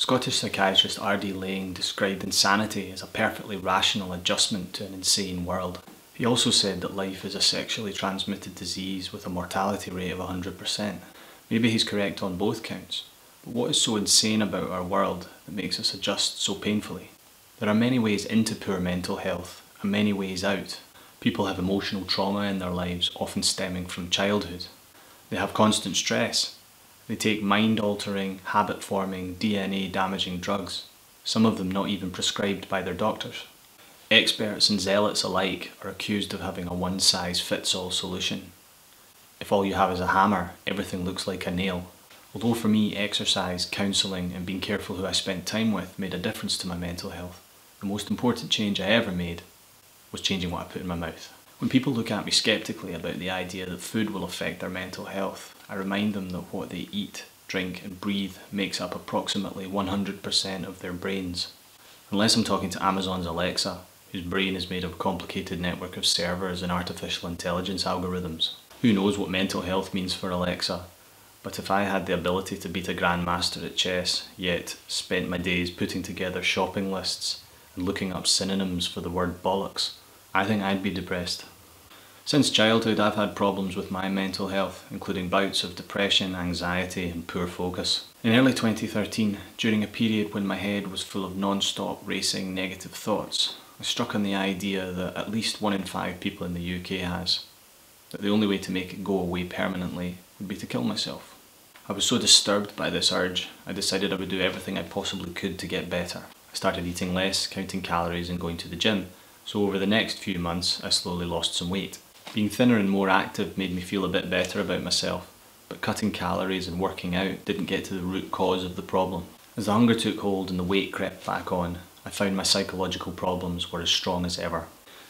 Scottish psychiatrist R.D. Laing described insanity as a perfectly rational adjustment to an insane world. He also said that life is a sexually transmitted disease with a mortality rate of 100%. Maybe he's correct on both counts, but what is so insane about our world that makes us adjust so painfully? There are many ways into poor mental health and many ways out. People have emotional trauma in their lives, often stemming from childhood. They have constant stress. They take mind-altering, habit-forming, DNA-damaging drugs, some of them not even prescribed by their doctors. Experts and zealots alike are accused of having a one-size-fits-all solution. If all you have is a hammer, everything looks like a nail. Although for me, exercise, counselling and being careful who I spent time with made a difference to my mental health, the most important change I ever made was changing what I put in my mouth. When people look at me sceptically about the idea that food will affect their mental health, I remind them that what they eat, drink and breathe makes up approximately 100% of their brains. Unless I'm talking to Amazon's Alexa, whose brain is made of a complicated network of servers and artificial intelligence algorithms. Who knows what mental health means for Alexa, but if I had the ability to beat a grandmaster at chess, yet spent my days putting together shopping lists and looking up synonyms for the word bollocks, I think I'd be depressed. Since childhood, I've had problems with my mental health, including bouts of depression, anxiety and poor focus. In early 2013, during a period when my head was full of non-stop racing negative thoughts, I struck on the idea that at least 1 in 5 people in the UK has, that the only way to make it go away permanently would be to kill myself. I was so disturbed by this urge, I decided I would do everything I possibly could to get better. I started eating less, counting calories and going to the gym. So over the next few months, I slowly lost some weight. Being thinner and more active made me feel a bit better about myself, but cutting calories and working out didn't get to the root cause of the problem. As the hunger took hold and the weight crept back on, I found my psychological problems were as strong as ever.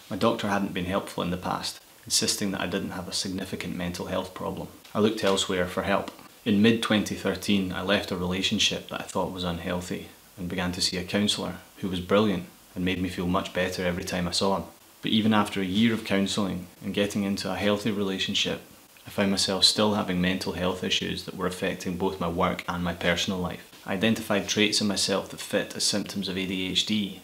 My doctor hadn't been helpful in the past, insisting that I didn't have a significant mental health problem. I looked elsewhere for help. In mid-2013, I left a relationship that I thought was unhealthy and began to see a counsellor who was brilliant and made me feel much better every time I saw him. But even after a year of counselling and getting into a healthy relationship, I found myself still having mental health issues that were affecting both my work and my personal life. I identified traits in myself that fit as symptoms of ADHD.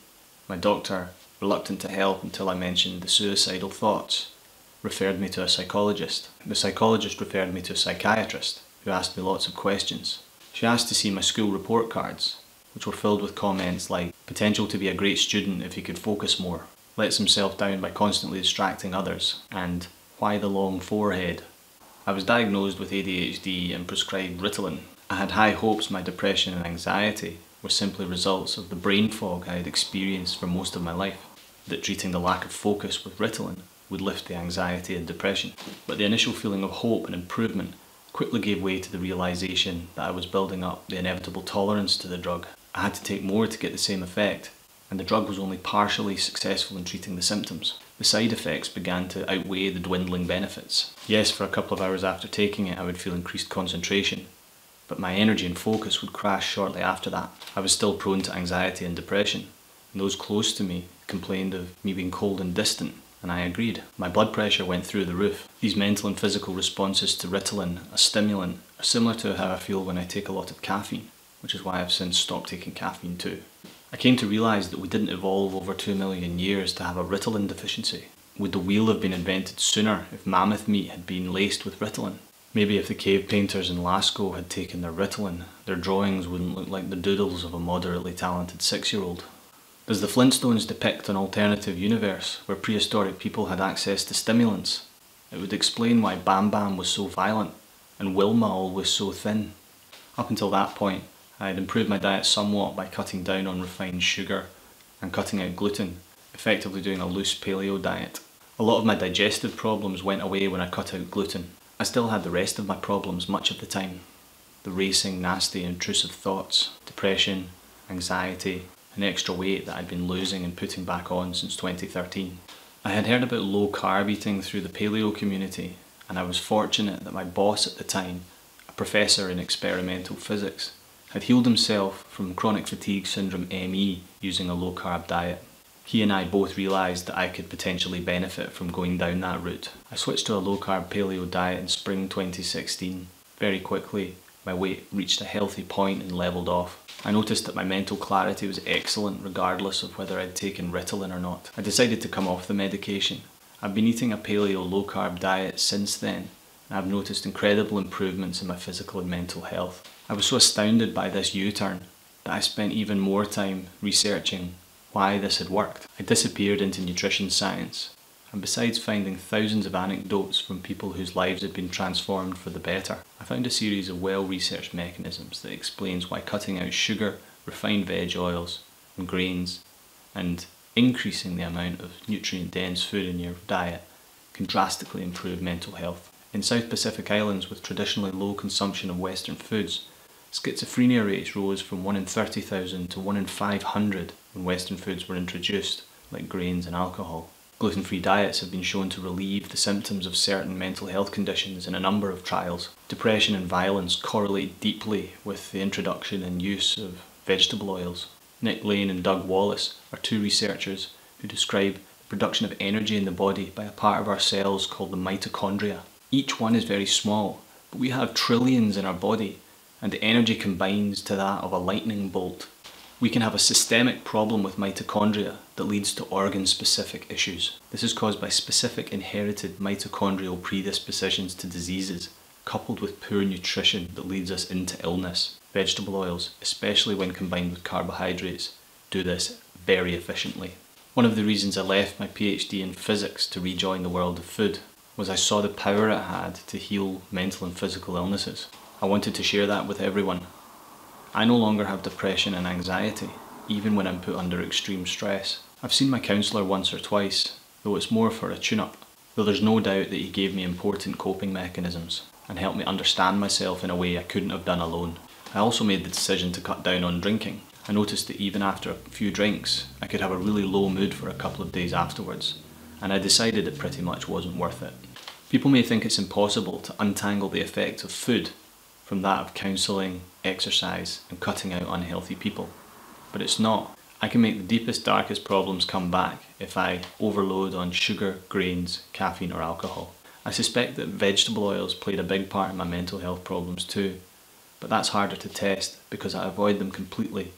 My doctor, reluctant to help until I mentioned the suicidal thoughts, referred me to a psychologist. The psychologist referred me to a psychiatrist, who asked me lots of questions. She asked to see my school report cards, which were filled with comments like, potential to be a great student if he could focus more, lets himself down by constantly distracting others, and why the long forehead? I was diagnosed with ADHD and prescribed Ritalin. I had high hopes my depression and anxiety were simply results of the brain fog I had experienced for most of my life, that treating the lack of focus with Ritalin would lift the anxiety and depression. But the initial feeling of hope and improvement quickly gave way to the realisation that I was building up the inevitable tolerance to the drug. I had to take more to get the same effect, and the drug was only partially successful in treating the symptoms. The side effects began to outweigh the dwindling benefits. Yes, for a couple of hours after taking it I would feel increased concentration, but my energy and focus would crash shortly after that. I was still prone to anxiety and depression, and those close to me complained of me being cold and distant, and I agreed. My blood pressure went through the roof. These mental and physical responses to Ritalin, a stimulant, are similar to how I feel when I take a lot of caffeine, which is why I've since stopped taking caffeine too. I came to realise that we didn't evolve over 2 million years to have a Ritalin deficiency. Would the wheel have been invented sooner if mammoth meat had been laced with Ritalin? Maybe if the cave painters in Lascaux had taken their Ritalin, their drawings wouldn't look like the doodles of a moderately talented 6-year-old. Does the Flintstones depict an alternative universe where prehistoric people had access to stimulants? It would explain why Bam Bam was so violent and Wilma always so thin. Up until that point, I had improved my diet somewhat by cutting down on refined sugar and cutting out gluten, effectively doing a loose paleo diet. A lot of my digestive problems went away when I cut out gluten. I still had the rest of my problems much of the time. The racing, nasty, intrusive thoughts, depression, anxiety, and extra weight that I'd been losing and putting back on since 2013. I had heard about low carb eating through the paleo community, and I was fortunate that my boss at the time, a professor in experimental physics, had healed himself from chronic fatigue syndrome ME using a low carb diet. He and I both realised that I could potentially benefit from going down that route. I switched to a low carb paleo diet in spring 2016. Very quickly, My weight reached a healthy point and levelled off. I noticed that my mental clarity was excellent regardless of whether I'd taken Ritalin or not. I decided to come off the medication. I've been eating a paleo low-carb diet since then, and I've noticed incredible improvements in my physical and mental health. I was so astounded by this U-turn that I spent even more time researching why this had worked. I disappeared into nutrition science, and besides finding thousands of anecdotes from people whose lives had been transformed for the better, I found a series of well-researched mechanisms that explains why cutting out sugar, refined veg oils and grains, and increasing the amount of nutrient-dense food in your diet can drastically improve mental health. In South Pacific Islands with traditionally low consumption of Western foods, schizophrenia rates rose from 1 in 30,000 to 1 in 500 when Western foods were introduced, like grains and alcohol. Gluten-free diets have been shown to relieve the symptoms of certain mental health conditions in a number of trials. Depression and violence correlate deeply with the introduction and use of vegetable oils. Nick Lane and Doug Wallace are two researchers who describe the production of energy in the body by a part of our cells called the mitochondria. Each one is very small, but we have trillions in our body, and the energy combines to that of a lightning bolt. We can have a systemic problem with mitochondria that leads to organ-specific issues. This is caused by specific inherited mitochondrial predispositions to diseases, coupled with poor nutrition that leads us into illness. Vegetable oils, especially when combined with carbohydrates, do this very efficiently. One of the reasons I left my PhD in physics to rejoin the world of food was I saw the power it had to heal mental and physical illnesses. I wanted to share that with everyone. I no longer have depression and anxiety, even when I'm put under extreme stress. I've seen my counsellor once or twice, though it's more for a tune-up, though there's no doubt that he gave me important coping mechanisms and helped me understand myself in a way I couldn't have done alone. I also made the decision to cut down on drinking. I noticed that even after a few drinks, I could have a really low mood for a couple of days afterwards, and I decided it pretty much wasn't worth it. People may think it's impossible to untangle the effect of food from that of counselling, exercise and cutting out unhealthy people. But it's not. I can make the deepest, darkest problems come back if I overload on sugar, grains, caffeine or alcohol. I suspect that vegetable oils played a big part in my mental health problems too, but that's harder to test because I avoid them completely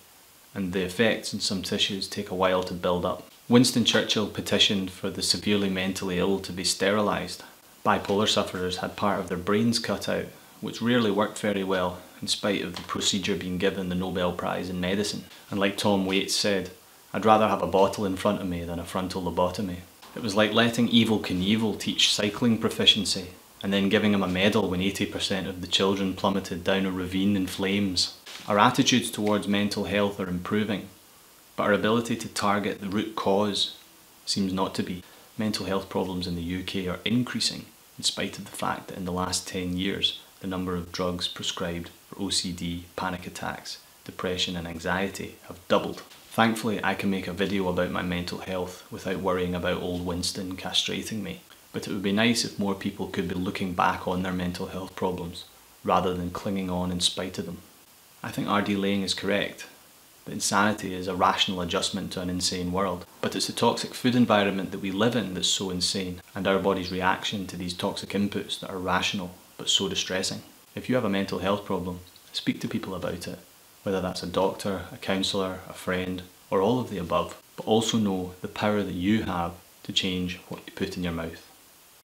and the effects in some tissues take a while to build up. Winston Churchill petitioned for the severely mentally ill to be sterilised. Bipolar sufferers had part of their brains cut out, which rarely worked very well in spite of the procedure being given the Nobel Prize in Medicine. And like Tom Waits said, I'd rather have a bottle in front of me than a frontal lobotomy. It was like letting Evel Knievel teach cycling proficiency and then giving him a medal when 80% of the children plummeted down a ravine in flames. Our attitudes towards mental health are improving, but our ability to target the root cause seems not to be. Mental health problems in the UK are increasing in spite of the fact that in the last 10 years the number of drugs prescribed for OCD, panic attacks, depression and anxiety have doubled. Thankfully I can make a video about my mental health without worrying about old Winston castrating me, but it would be nice if more people could be looking back on their mental health problems rather than clinging on in spite of them. I think R.D. Laing is correct, that insanity is a rational adjustment to an insane world, but it's the toxic food environment that we live in that's so insane, and our body's reaction to these toxic inputs that are rational but so distressing. If you have a mental health problem, speak to people about it, whether that's a doctor, a counsellor, a friend, or all of the above, but also know the power that you have to change what you put in your mouth.